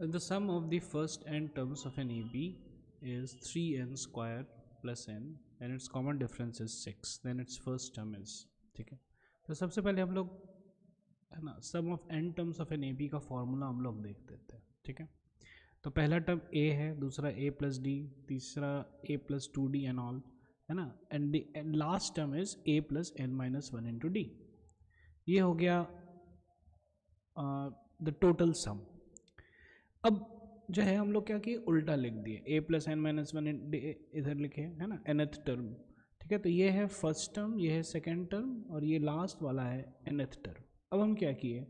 The sum of the first n terms of an AB is 3n square plus n and its common difference is 6, then its first term is, ठीक है। तो सबसे पहले हम लोग है ना sum of n terms of N A B का फॉर्मूला हम लोग देख देते हैं, ठीक है। तो पहला टर्म a है, दूसरा a प्लस डी, तीसरा a plus 2d and all, है ना, and the last term is a plus n minus 1 into D. ये हो गया द टोटल सम। अब जो है हम लोग क्या किए, उल्टा लिख दिए, a प्लस एन माइनस 1 इधर लिखे, है ना, nth टर्म, ठीक है। तो ये है फर्स्ट टर्म, ये है सेकेंड टर्म और ये लास्ट वाला है nth टर्म। अब हम क्या किए,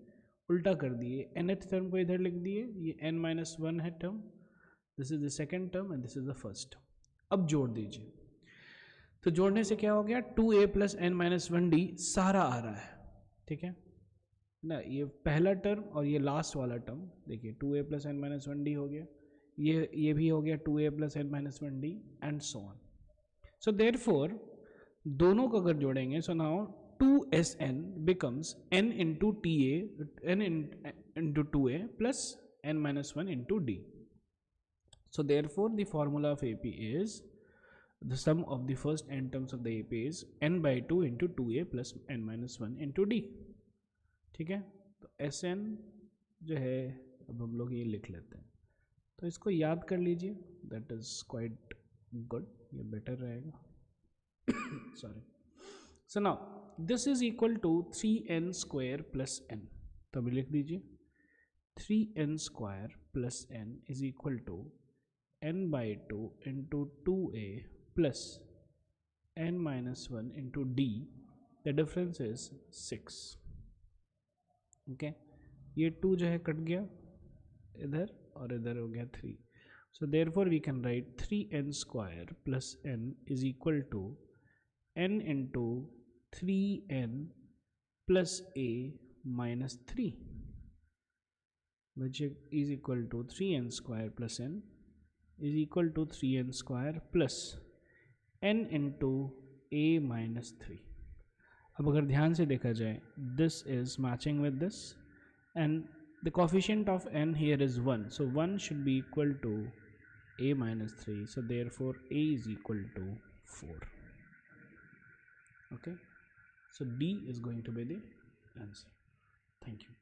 उल्टा कर दिए, nth टर्म को इधर लिख दिए, ये n माइनस 1 है term, this is the second term and this is the first term. अब जोड़ दीजिए, तो जोड़ने से क्या हो गया, 2a plus n minus 1d सारा आ रहा है, ठीक है ना। ये पहला टर्म और ये लास्ट वाला टर्म देखिए, 2a plus n minus 1d हो गया, ये भी हो गया 2a plus n minus 1d and so on. So therefore दोनों को अगर जोड़ेंगे, so now 2sn becomes n into n into 2a plus n minus 1 into d. So therefore the formula of AP is the sum of the first n terms of the AP is n by 2 into 2a plus n minus 1 into d, ठीक है। तो Sn जो है अब हम लोग ये लिख लेते हैं, तो इसको याद कर लीजिए, दैट इज क्वाइट गुड, ये बेटर रहेगा sorry. So now this is equal to 3n square plus n, तो अभी लिख दीजिए 3n square plus n is equal to n by 2 into 2a plus n minus 1 into d, the difference is 6, okay. ये 2 जो है cut गया इधर और इधर हो गया 3, so therefore we can write 3n square plus n is equal to n into 3n plus a minus 3, which is equal to 3n square plus n is equal to 3n square plus n into a minus 3। अब अगर ध्यान से देखा जाए, this is matching with this and the coefficient of n here is 1, so 1 should be equal to a minus 3, so therefore a is equal to 4, okay। So D is going to be the answer. Thank you.